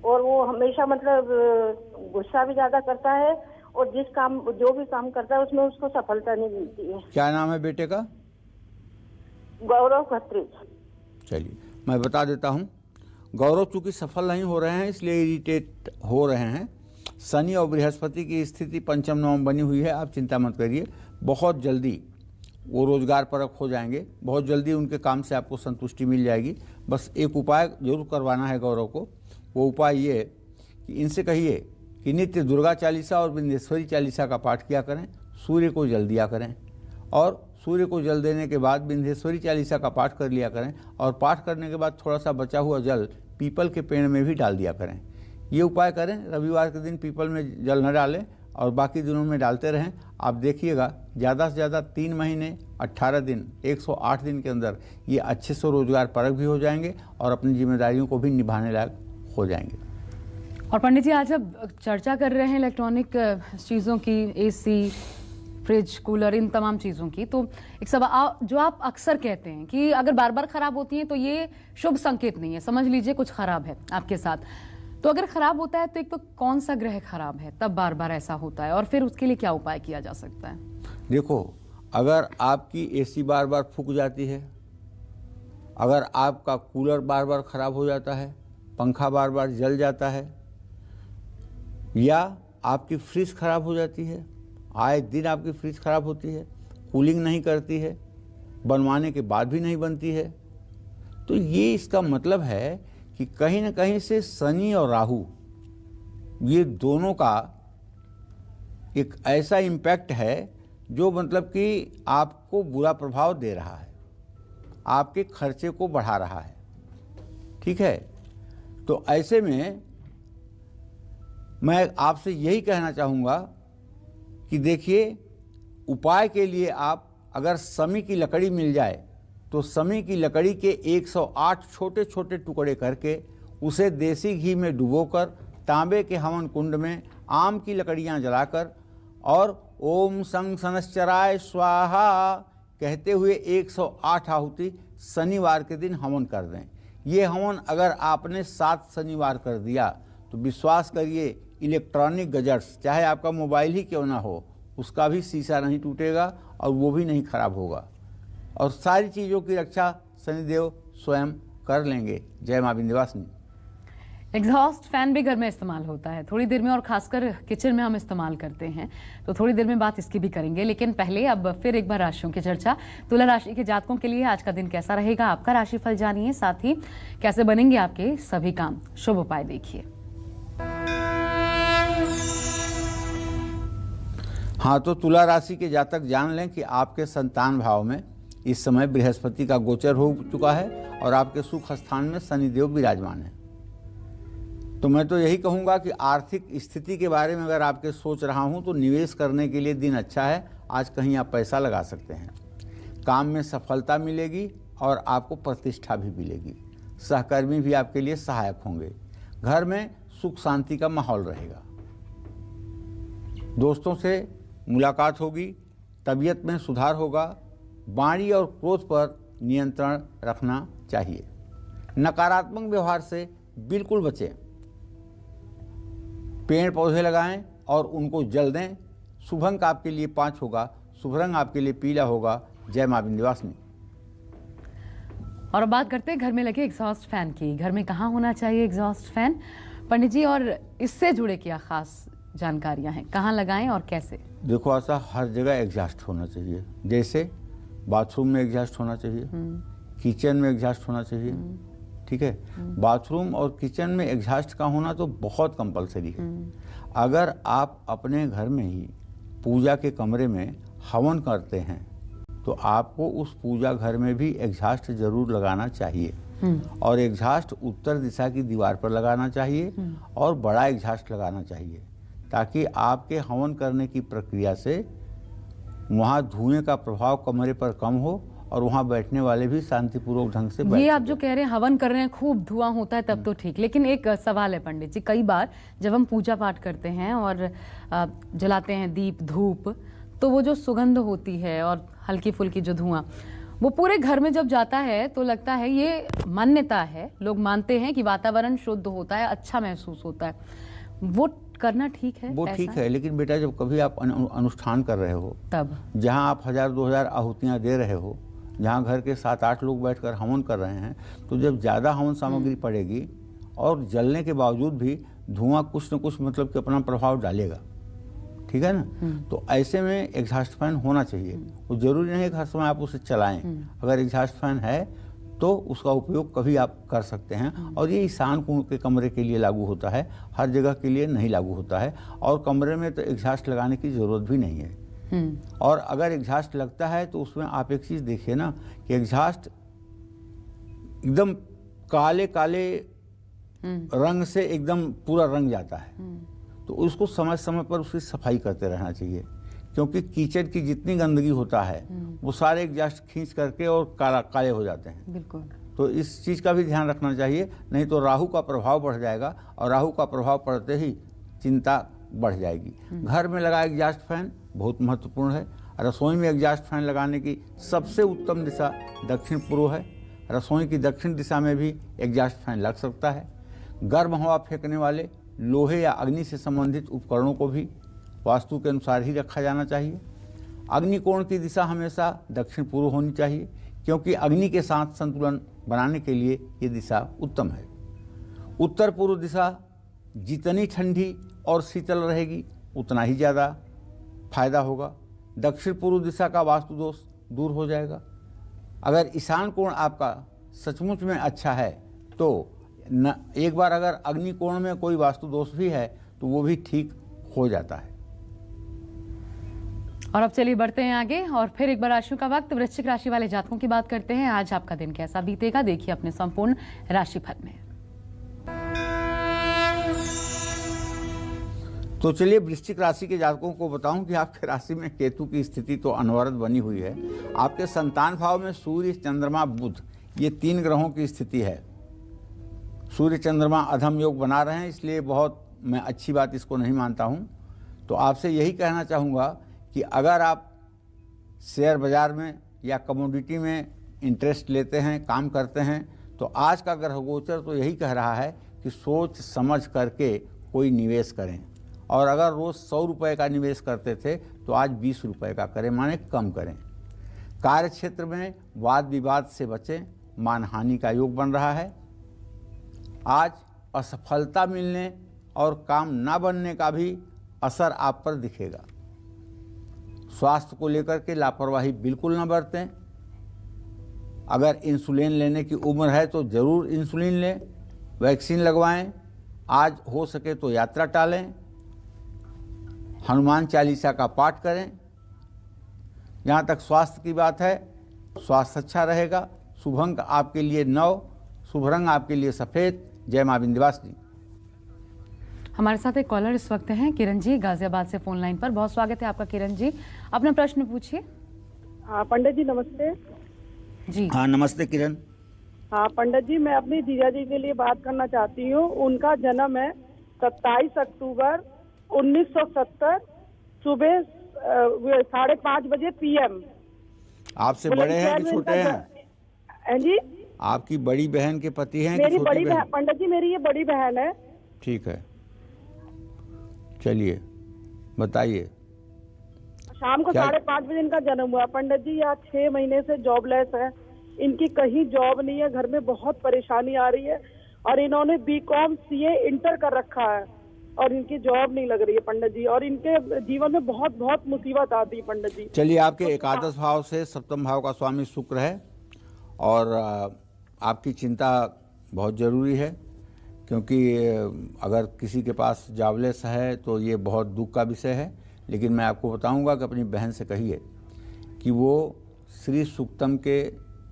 और वो हमेशा मतलब गुस्सा भी ज्यादा करता है, और जो भी काम करता है उसमें उसको सफलता नहीं मिलती है। क्या नाम है बेटे का? गौरव खत्री। चलिए मैं बता देता हूँ। गौरव चूंकि सफल नहीं हो रहे हैं, इसलिए इरिटेट हो रहे हैं। शनि और बृहस्पति की स्थिति पंचम नवम बनी हुई है। आप चिंता मत करिए, बहुत जल्दी वो रोजगार परक हो जाएंगे, बहुत जल्दी उनके काम से आपको संतुष्टि मिल जाएगी। बस एक उपाय जरूर करवाना है गौरव को। वो उपाय ये कि इनसे कहिए कि नित्य दुर्गा चालीसा और बिंदेश्वरी चालीसा का पाठ किया करें, सूर्य को जल दिया करें, और सूर्य को जल देने के बाद बिंदेश्वरी चालीसा का पाठ कर लिया करें, और पाठ करने के बाद थोड़ा सा बचा हुआ जल पीपल के पेड़ में भी डाल दिया करें। ये उपाय करें। रविवार के दिन पीपल में जल न डालें और बाकी दिनों में डालते रहें। आप देखिएगा ज़्यादा से ज़्यादा 3 महीने 18 दिन 108 दिन के अंदर ये अच्छे से रोजगार परक भी हो जाएंगे और अपनी जिम्मेदारियों को भी निभाने लायक हो जाएंगे। और पंडित जी, आज अब चर्चा कर रहे हैं इलेक्ट्रॉनिक चीज़ों की, एसी, फ्रिज, कूलर, इन तमाम चीज़ों की, तो एक सवाल जो आप अक्सर कहते हैं कि अगर बार बार खराब होती हैं तो ये शुभ संकेत नहीं है, समझ लीजिए कुछ खराब है आपके साथ। तो अगर खराब होता है तो एक तो कौन सा ग्रह खराब है तब बार बार ऐसा होता है, और फिर उसके लिए क्या उपाय किया जा सकता है? देखो, अगर आपकी एसी बार बार फूक जाती है, अगर आपका कूलर बार बार खराब हो जाता है, पंखा बार बार जल जाता है, या आपकी फ्रिज खराब हो जाती है, आए दिन आपकी फ्रिज खराब होती है, कूलिंग नहीं करती है, बनवाने के बाद भी नहीं बनती है, तो ये इसका मतलब है कि कहीं ना कहीं से शनि और राहु, ये दोनों का एक ऐसा इम्पैक्ट है जो मतलब कि आपको बुरा प्रभाव दे रहा है, आपके खर्चे को बढ़ा रहा है। ठीक है, तो ऐसे में मैं आपसे यही कहना चाहूँगा कि देखिए, उपाय के लिए आप अगर समी की लकड़ी मिल जाए तो समी की लकड़ी के 108 छोटे छोटे टुकड़े करके उसे देसी घी में डुबोकर तांबे के हवन कुंड में आम की लकड़ियां जलाकर और ओम संग सनश्चराय स्वाहा कहते हुए 108 आहुति शनिवार के दिन हवन कर दें। ये हवन अगर आपने 7 शनिवार कर दिया तो विश्वास करिए, इलेक्ट्रॉनिक गजट्स, चाहे आपका मोबाइल ही क्यों ना हो, उसका भी शीशा नहीं टूटेगा और वो भी नहीं खराब होगा, और सारी चीज़ों की रक्षा शनिदेव स्वयं कर लेंगे। जय मां विंध्यवासिनी। एग्जॉस्ट फैन भी घर में इस्तेमाल होता है थोड़ी देर में, और खासकर किचन में हम इस्तेमाल करते हैं, तो थोड़ी देर में बात इसकी भी करेंगे। लेकिन पहले अब फिर एक बार राशियों की चर्चा। तुला राशि के जातकों के लिए आज का दिन कैसा रहेगा, आपका राशिफल जानिए, साथ ही कैसे बनेंगे आपके सभी काम। शुभ उपाय देखिए। हाँ, तो तुला राशि के जातक जान लें कि आपके संतान भाव में इस समय बृहस्पति का गोचर हो चुका है और आपके सुख स्थान में शनिदेव विराजमान है। तो मैं तो यही कहूँगा कि आर्थिक स्थिति के बारे में अगर आपके सोच रहा हूँ तो निवेश करने के लिए दिन अच्छा है। आज कहीं आप पैसा लगा सकते हैं, काम में सफलता मिलेगी और आपको प्रतिष्ठा भी मिलेगी। सहकर्मी भी आपके लिए सहायक होंगे। घर में सुख शांति का माहौल रहेगा। दोस्तों से मुलाकात होगी, तबीयत में सुधार होगा। वाणी और क्रोध पर नियंत्रण रखना चाहिए। नकारात्मक व्यवहार से बिल्कुल बचें। पेड़ पौधे लगाएं और उनको जल दें। शुभ अंक आपके लिए 5 होगा, शुभ रंग आपके लिए पीला होगा। जय मां विंध्यवासिनी। और अब बात करते हैं घर में लगे एग्जॉस्ट फैन की। घर में कहाँ होना चाहिए एग्जॉस्ट फैन, पंडित जी, और इससे जुड़े क्या खास जानकारियां हैं, कहाँ लगाएं और कैसे? देखो, ऐसा हर जगह एग्जॉस्ट होना चाहिए। जैसे बाथरूम में एग्जॉस्ट होना चाहिए, किचन में एग्जॉस्ट होना चाहिए, ठीक है। बाथरूम और किचन में एग्जॉस्ट का होना तो बहुत कंपलसरी है। अगर आप अपने घर में ही पूजा के कमरे में हवन करते हैं तो आपको उस पूजा घर में भी एग्जॉस्ट जरूर लगाना चाहिए। और एग्जॉस्ट उत्तर दिशा की दीवार पर लगाना चाहिए और बड़ा एग्जॉस्ट लगाना चाहिए, ताकि आपके हवन करने की प्रक्रिया से वहाँ धुएं का प्रभाव कमरे पर कम हो और वहाँ बैठने वाले भी शांतिपूर्वक ढंग से बैठ। ये आप जो कह रहे हैं हवन कर रहे हैं, खूब धुआं होता है तब तो ठीक, लेकिन एक सवाल है पंडित जी, कई बार जब हम पूजा पाठ करते हैं और जलाते हैं दीप धूप, तो वो जो सुगंध होती है और हल्की फुल्की जो धुआं, वो पूरे घर में जब जाता है तो लगता है, ये मान्यता है, लोग मानते हैं कि वातावरण शुद्ध होता है, अच्छा महसूस होता है। वो करना ठीक है? वो ठीक है, लेकिन बेटा जब कभी आप अनुष्ठान कर रहे हो तब जहाँ आप 1000-2000 आहुतियाँ दे रहे हो, जहाँ घर के 7-8 लोग बैठकर हवन कर रहे हैं, तो जब ज़्यादा हवन सामग्री पड़ेगी और जलने के बावजूद भी धुआं कुछ न कुछ मतलब कि अपना प्रभाव डालेगा, ठीक है ना। तो ऐसे में एग्जॉस्ट फैन होना चाहिए। वो जरूरी नहीं है कि हर समय आप उसे चलाएं। अगर एग्जॉस्ट फैन है तो उसका उपयोग कभी आप कर सकते हैं। और ये ईशान कोण के कमरे के लिए लागू होता है, हर जगह के लिए नहीं लागू होता है। और कमरे में तो एग्जॉस्ट लगाने की ज़रूरत भी नहीं है। और अगर एग्जॉस्ट लगता है तो उसमें आप एक चीज़ देखिए ना कि एग्जॉस्ट एकदम काले काले रंग से एकदम पूरा रंग जाता है, तो उसको समय समय पर उसकी सफाई करते रहना चाहिए, क्योंकि कीचड़ की जितनी गंदगी होता है वो सारे एग्जॉस्ट खींच करके और काले हो जाते हैं। बिल्कुल। तो इस चीज़ का भी ध्यान रखना चाहिए, नहीं तो राहु का प्रभाव बढ़ जाएगा और राहु का प्रभाव पड़ते ही चिंता बढ़ जाएगी। घर में लगा एग्जॉस्ट फैन बहुत महत्वपूर्ण है। रसोई में एग्जॉस्ट फैन लगाने की सबसे उत्तम दिशा दक्षिण पूर्व है। रसोई की दक्षिण दिशा में भी एग्जॉस्ट फैन लग सकता है। गर्म हवा फेंकने वाले लोहे या अग्नि से संबंधित उपकरणों को भी वास्तु के अनुसार ही रखा जाना चाहिए। अग्निकोण की दिशा हमेशा दक्षिण पूर्व होनी चाहिए, क्योंकि अग्नि के साथ संतुलन बनाने के लिए ये दिशा उत्तम है। उत्तर पूर्व दिशा जितनी ठंडी और शीतल रहेगी उतना ही ज़्यादा फायदा होगा। दक्षिण पूर्व दिशा का वास्तु दोष दूर हो जाएगा। अगर ईशान कोण आपका सचमुच में अच्छा है तो एक बार अगर अग्नि कोण में कोई वास्तु दोष भी है तो वो भी ठीक हो जाता है। और अब चलिए बढ़ते हैं आगे और फिर एक बार राशियों का वक्त। वृश्चिक राशि वाले जातकों की बात करते हैं। आज आपका दिन कैसा बीतेगा, देखिए अपने संपूर्ण राशिफल में। तो चलिए वृश्चिक राशि के जातकों को बताऊं कि आपके राशि में केतु की स्थिति तो अनवरत बनी हुई है। आपके संतान भाव में सूर्य चंद्रमा बुध ये 3 ग्रहों की स्थिति है। सूर्य चंद्रमा अधम योग बना रहे हैं, इसलिए बहुत मैं अच्छी बात इसको नहीं मानता हूं। तो आपसे यही कहना चाहूँगा कि अगर आप शेयर बाज़ार में या कमोडिटी में इंटरेस्ट लेते हैं, काम करते हैं, तो आज का ग्रह गोचर तो यही कह रहा है कि सोच समझ करके कोई निवेश करें। और अगर रोज़ 100 रुपये का निवेश करते थे तो आज 20 रुपये का करें, माने कम करें। कार्य क्षेत्र में वाद विवाद से बचें मानहानि का योग बन रहा है। आज असफलता मिलने और काम ना बनने का भी असर आप पर दिखेगा। स्वास्थ्य को लेकर के लापरवाही बिल्कुल न बरतें। अगर इंसुलिन लेने की उम्र है तो ज़रूर इंसुलिन लें, वैक्सीन लगवाएं। आज हो सके तो यात्रा टालें, हनुमान चालीसा का पाठ करें। जहाँ तक स्वास्थ्य की बात है, स्वास्थ्य अच्छा रहेगा। शुभ अंक आपके लिए 9, शुभ रंग आपके लिए सफ़ेद। जय मां विंध्यवासिनी। हमारे साथ एक कॉलर इस वक्त हैं, किरण जी गाजियाबाद से फोन लाइन पर। बहुत स्वागत है आपका किरण जी, अपना प्रश्न पूछिए। हाँ पंडित जी नमस्ते। जी हाँ नमस्ते किरण। हाँ पंडित जी, मैं अपनी जीजा जी के लिए बात करना चाहती हूँ। उनका जन्म है 27 अक्टूबर 1970 सुबह 5:30 बजे PM। आपसे बड़े हैं कि छोटे हैं? जी आपकी बड़ी बहन के पति हैं? मेरी कि बड़ी छोटी बहन, बहन? पंडित जी मेरी ये बड़ी बहन है। ठीक है, चलिए बताइए। शाम को क्या? 5:30 बजे इनका जन्म हुआ पंडित जी। यहाँ 6 महीने से जॉबलेस है, इनकी कहीं जॉब नहीं है, घर में बहुत परेशानी आ रही है और इन्होंने BCom CA इंटर कर रखा है और इनकी जॉब नहीं लग रही है पंडित जी, और इनके जीवन में बहुत बहुत मुसीबत आती है पंडित जी। चलिए, आपके एकादश भाव से सप्तम भाव का स्वामी शुक्र है और आपकी चिंता बहुत ज़रूरी है, क्योंकि अगर किसी के पास जॉबलेस है तो ये बहुत दुख का विषय है। लेकिन मैं आपको बताऊंगा कि अपनी बहन से कहिए कि वो श्री सूक्तम के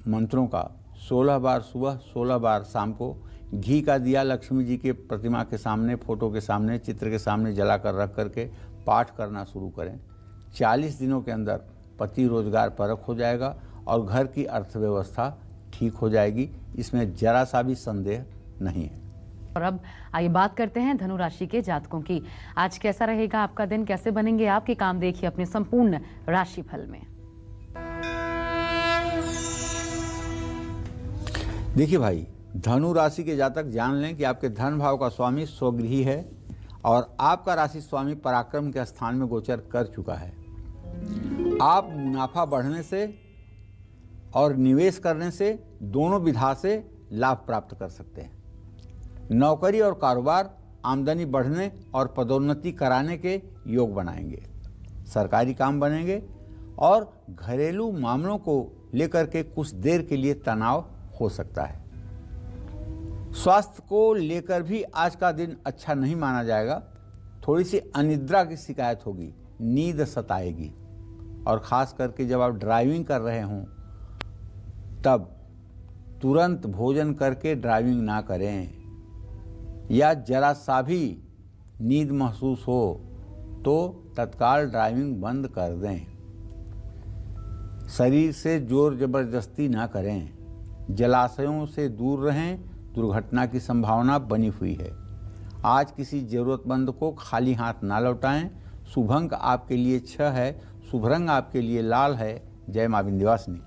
मंत्रों का 16 बार सुबह 16 बार शाम को घी का दिया लक्ष्मी जी के प्रतिमा के सामने, फोटो के सामने, चित्र के सामने जलाकर रख करके पाठ करना शुरू करें। 40 दिनों के अंदर पति रोजगार परख हो जाएगा और घर की अर्थव्यवस्था ठीक हो जाएगी, इसमें जरा सा भी संदेह नहीं है। और अब आइए बात करते हैं धनु राशि के जातकों की। आज कैसा रहेगा आपका दिन, कैसे बनेंगे आपके काम, देखिए अपने संपूर्ण राशिफल में। देखिए भाई, धनु राशि के जातक जान लें कि आपके धन भाव का स्वामी स्वगृही है और आपका राशि स्वामी पराक्रम के स्थान में गोचर कर चुका है। आप मुनाफा बढ़ने से और निवेश करने से दोनों विधा से लाभ प्राप्त कर सकते हैं। नौकरी और कारोबार आमदनी बढ़ने और पदोन्नति कराने के योग बनाएंगे। सरकारी काम बनेंगे और घरेलू मामलों को लेकर के कुछ देर के लिए तनाव हो सकता है। स्वास्थ्य को लेकर भी आज का दिन अच्छा नहीं माना जाएगा। थोड़ी सी अनिद्रा की शिकायत होगी, नींद सताएगी और ख़ास करके जब आप ड्राइविंग कर रहे हों तब तुरंत भोजन करके ड्राइविंग ना करें, या जरा सा भी नींद महसूस हो तो तत्काल ड्राइविंग बंद कर दें। शरीर से जोर जबरदस्ती ना करें। जलाशयों से दूर रहें, दुर्घटना की संभावना बनी हुई है। आज किसी जरूरतमंद को खाली हाथ ना लौटाएं। शुभ अंक आपके लिए 6 है, शुभ रंग आपके लिए लाल है। जय मां विंध्यवासिनी।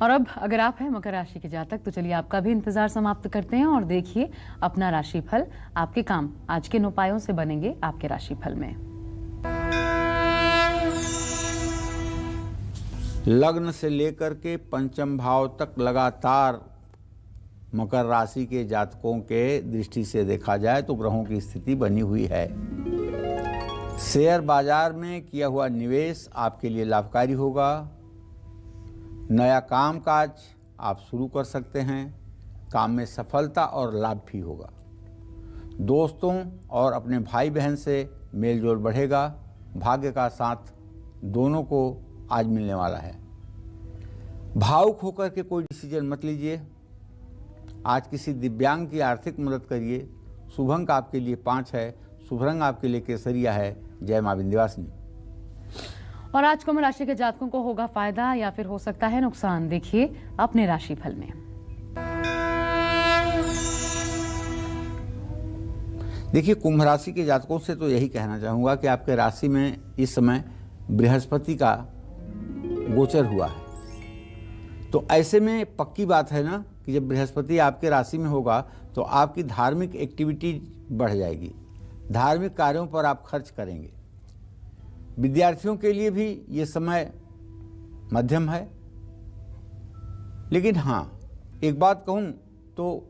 और अब अगर आप हैं मकर राशि के जातक तो चलिए आपका भी इंतजार समाप्त करते हैं और देखिए अपना राशिफल। आपके काम आज के 9 उपायों से बनेंगे आपके राशिफल में। लग्न से लेकर के पंचम भाव तक लगातार मकर राशि के जातकों के दृष्टि से देखा जाए तो ग्रहों की स्थिति बनी हुई है। शेयर बाजार में किया हुआ निवेश आपके लिए लाभकारी होगा। नया कामकाज आप शुरू कर सकते हैं। काम में सफलता और लाभ भी होगा। दोस्तों और अपने भाई बहन से मेलजोल बढ़ेगा। भाग्य का साथ दोनों को आज मिलने वाला है। भावुक होकर के कोई डिसीजन मत लीजिए। आज किसी दिव्यांग की आर्थिक मदद करिए। शुभ अंक आपके लिए 5 है, शुभ रंग आपके लिए केसरिया है। जय मां विंध्यवासिनी। और आज कुंभ राशि के जातकों को होगा फायदा या फिर हो सकता है नुकसान, देखिए अपने राशिफल में। देखिए, कुंभ राशि के जातकों से तो यही कहना चाहूँगा कि आपके राशि में इस समय बृहस्पति का गोचर हुआ है, तो ऐसे में पक्की बात है ना कि जब बृहस्पति आपके राशि में होगा तो आपकी धार्मिक एक्टिविटी बढ़ जाएगी। धार्मिक कार्यों पर आप खर्च करेंगे। विद्यार्थियों के लिए भी ये समय मध्यम है, लेकिन हाँ, एक बात कहूँ तो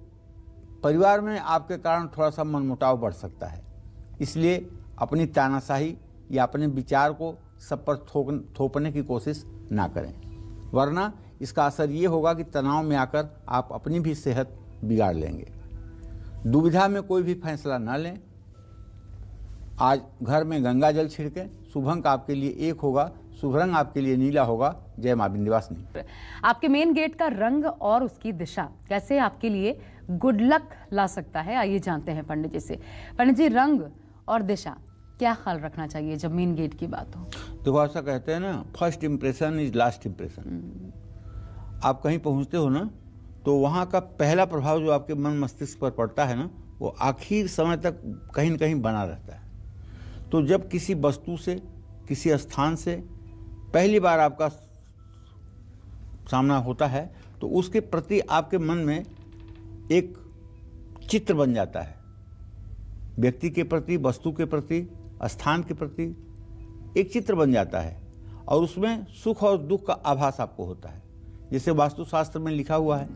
परिवार में आपके कारण थोड़ा सा मनमुटाव बढ़ सकता है, इसलिए अपनी तानाशाही या अपने विचार को सब पर थोपने की कोशिश ना करें, वरना इसका असर ये होगा कि तनाव में आकर आप अपनी भी सेहत बिगाड़ लेंगे। दुविधा में कोई भी फैसला ना लें। आज घर में गंगा जल छिड़कें। शुभ अंक आपके लिए 1 होगा, शुभ रंग आपके लिए नीला होगा। जय मां विंध्यवासिनी। आपके मेन गेट का रंग और उसकी दिशा कैसे आपके लिए गुड लक ला सकता है, आइए जानते हैं पंडित जी से। पंडित जी, रंग और दिशा क्या ख्याल रखना चाहिए जब मेन गेट की बात हो? देखो, ऐसा कहते हैं ना, first impression is last impression. आप कहीं पहुंचते हो ना, तो वहाँ का पहला प्रभाव जो आपके मन मस्तिष्क पर पड़ता है ना, वो आखिर समय तक कहीं न कहीं बना रहता है। तो जब किसी वस्तु से, किसी स्थान से पहली बार आपका सामना होता है, तो उसके प्रति आपके मन में एक चित्र बन जाता है। व्यक्ति के प्रति, वस्तु के प्रति, स्थान के प्रति एक चित्र बन जाता है, और उसमें सुख और दुख का आभास आपको होता है। जैसे वास्तुशास्त्र में लिखा हुआ है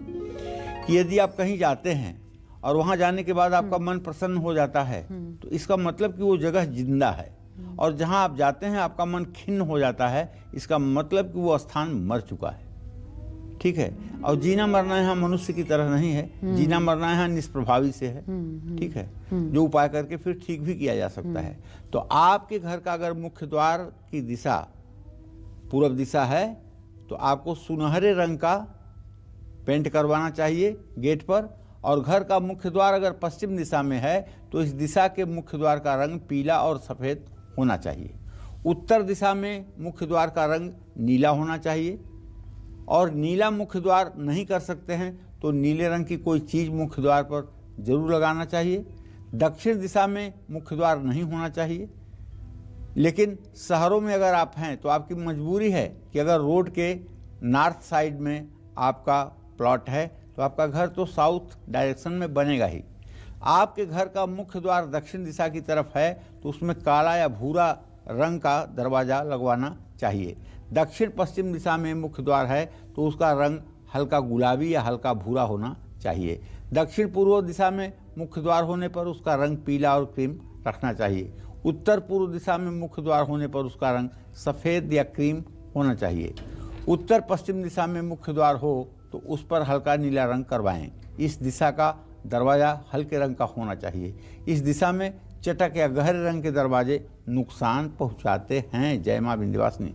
कि यदि आप कहीं जाते हैं और वहां जाने के बाद आपका मन प्रसन्न हो जाता है, तो इसका मतलब कि वो जगह जिंदा है। और जहां आप जाते हैं आपका मन खिन्न हो जाता है, इसका मतलब कि वो स्थान मर चुका है। ठीक है। और जीना मरना यहाँ मनुष्य की तरह नहीं है, जीना मरना यहाँ निष्प्रभावी से है। ठीक है, जो उपाय करके फिर ठीक भी किया जा सकता है। तो आपके घर का अगर मुख्य द्वार की दिशा पूर्व दिशा है, तो आपको सुनहरे रंग का पेंट करवाना चाहिए गेट पर। और घर का मुख्य द्वार अगर पश्चिम दिशा में है, तो इस दिशा के मुख्य द्वार का रंग पीला और सफ़ेद होना चाहिए। उत्तर दिशा में मुख्य द्वार का रंग नीला होना चाहिए। और नीला मुख्य द्वार नहीं कर सकते हैं तो नीले रंग की कोई चीज़ मुख्य द्वार पर जरूर लगाना चाहिए। दक्षिण दिशा में मुख्य द्वार नहीं होना चाहिए। लेकिन शहरों में अगर आप हैं तो आपकी मजबूरी है कि अगर रोड के नॉर्थ साइड में आपका प्लॉट है, तो आपका घर तो साउथ डायरेक्शन में बनेगा ही। आपके घर का मुख्य द्वार दक्षिण दिशा की तरफ है, तो उसमें काला या भूरा रंग का दरवाज़ा लगवाना चाहिए। दक्षिण पश्चिम दिशा में मुख्य द्वार है, तो उसका रंग हल्का गुलाबी या हल्का भूरा होना चाहिए। दक्षिण पूर्व दिशा में मुख्य द्वार होने पर उसका रंग पीला और क्रीम रखना चाहिए। उत्तर पूर्व दिशा में मुख्य द्वार होने पर उसका रंग सफ़ेद या क्रीम होना चाहिए। उत्तर पश्चिम दिशा में मुख्य द्वार हो तो उस पर हल्का नीला रंग करवाएं। इस दिशा का दरवाज़ा हल्के रंग का होना चाहिए। इस दिशा में चटक या गहरे रंग के दरवाजे नुकसान पहुंचाते हैं। जय मां विंध्यवासिनी।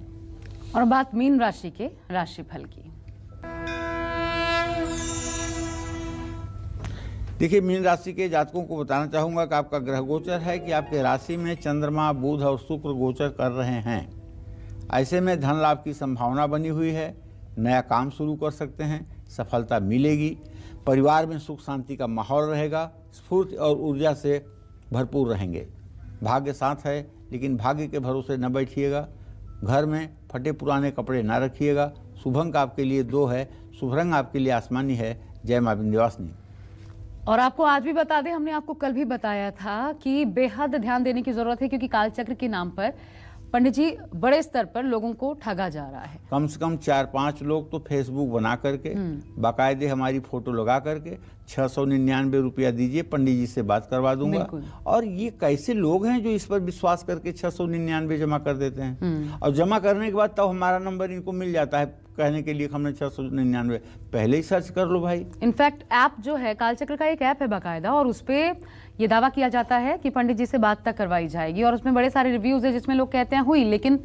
और बात मीन राशि के राशिफल की। देखिए, मीन राशि के जातकों को बताना चाहूंगा कि आपका ग्रह गोचर है कि आपके राशि में चंद्रमा, बुध और शुक्र गोचर कर रहे हैं। ऐसे में धन लाभ की संभावना बनी हुई है। नया काम शुरू कर सकते हैं, सफलता मिलेगी। परिवार में सुख शांति का माहौल रहेगा। स्फूर्ति और ऊर्जा से भरपूर रहेंगे। भाग्य साथ है, लेकिन भाग्य के भरोसे न बैठिएगा। घर में फटे पुराने कपड़े ना रखिएगा। शुभ अंक आपके लिए 2 है, शुभ रंग आपके लिए आसमानी है। जय मां विंध्यवासिनी। और आपको आज भी बता दें, हमने आपको कल भी बताया था कि बेहद ध्यान देने की जरूरत है, क्योंकि कालचक्र के नाम पर पंडित जी बड़े स्तर पर लोगों को ठगा जा रहा है। कम से कम 4-5 लोग तो फेसबुक बना करके बाकायदे हमारी फोटो लगा करके 699 रुपया दीजिए, पंडित जी से बात करवा दूंगा। और ये कैसे लोग हैं जो इस पर विश्वास करके 699 जमा कर देते हैं, और जमा करने के बाद तब हमारा नंबर इनको मिल जाता है कहने के लिए हमने 699। पहले ही सर्च कर लो भाई। इनफैक्ट ऐप जो है, कालचक्र का एक ऐप है बाकायदा, और उस पर ये दावा किया जाता है कि पंडित जी से बात तक करवाई जाएगी। और उसमें बड़े सारे रिव्यूज है जिसमें लोग कहते हैं हुई, लेकिन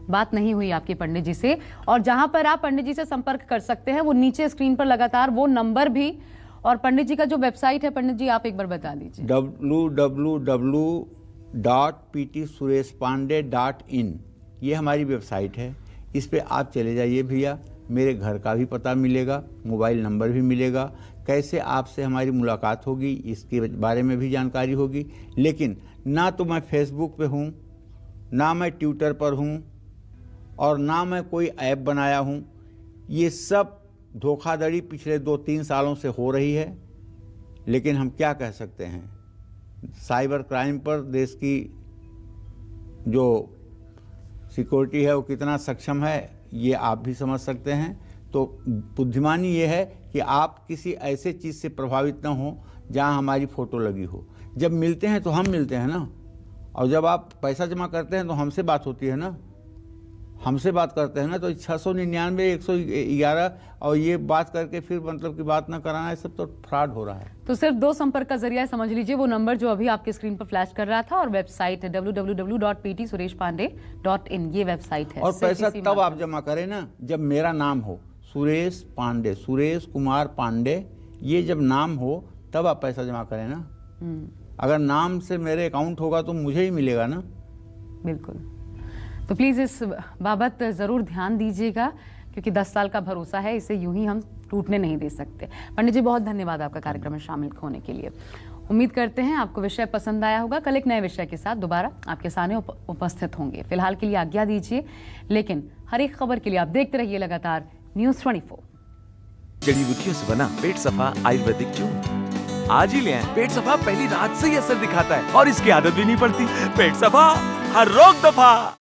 बात नहीं हुई आपकी पंडित जी से। और जहां पर आप पंडित जी से संपर्क कर सकते हैं, वो नीचे स्क्रीन पर लगातार वो नंबर भी, और पंडित जी का जो वेबसाइट है, पंडित जी आप एक बार बता दीजिए। www.ptsureshpande.in ये हमारी वेबसाइट है। इस पे आप चले जाइए भैया, मेरे घर का भी पता मिलेगा, मोबाइल नंबर भी मिलेगा, कैसे आपसे हमारी मुलाकात होगी इसके बारे में भी जानकारी होगी। लेकिन ना तो मैं फेसबुक पे हूँ, ना मैं ट्विटर पर हूँ, और ना मैं कोई ऐप बनाया हूँ। ये सब धोखाधड़ी पिछले 2-3 सालों से हो रही है। लेकिन हम क्या कह सकते हैं, साइबर क्राइम पर देश की जो सिक्योरिटी है वो कितना सक्षम है, ये आप भी समझ सकते हैं। तो बुद्धिमानी ये है कि आप किसी ऐसे चीज़ से प्रभावित न हो जहाँ हमारी फ़ोटो लगी हो। जब मिलते हैं तो हम मिलते हैं ना, और जब आप पैसा जमा करते हैं तो हमसे बात होती है ना, हमसे बात करते हैं ना। तो 699 111 और ये बात करके फिर मतलब की बात ना कराना, ये सब तो फ्रॉड हो रहा है। तो सिर्फ 2 संपर्क का जरिया समझ लीजिए, वो नंबर जो अभी आपके स्क्रीन पर फ्लैश कर रहा था, और वेबसाइट www.ptsureshpandey.in, ये वेबसाइट है। और पैसा तब आप जमा करें ना जब मेरा नाम हो, सुरेश पांडे, सुरेश कुमार पांडे, ये जब नाम हो तब आप पैसा जमा करें ना। अगर नाम से मेरे अकाउंट होगा तो मुझे ही मिलेगा ना। बिल्कुल। तो प्लीज़ इस बाबत ज़रूर ध्यान दीजिएगा, क्योंकि 10 साल का भरोसा है, इसे यूं ही हम टूटने नहीं दे सकते। पंडित जी, बहुत धन्यवाद आपका कार्यक्रम में शामिल होने के लिए। उम्मीद करते हैं आपको विषय पसंद आया होगा। कल एक नए विषय के साथ दोबारा आपके सामने उपस्थित होंगे। फिलहाल के लिए आज्ञा दीजिए, लेकिन हर एक खबर के लिए आप देखते रहिए लगातार News 24। जड़ी बूटियों से बना पेट सफा आयुर्वेदिक चूर्ण आज ही ले आएं। पेट सफा पहली रात से ही असर दिखाता है और इसकी आदत भी नहीं पड़ती। पेट सफा, हर रोग दफा।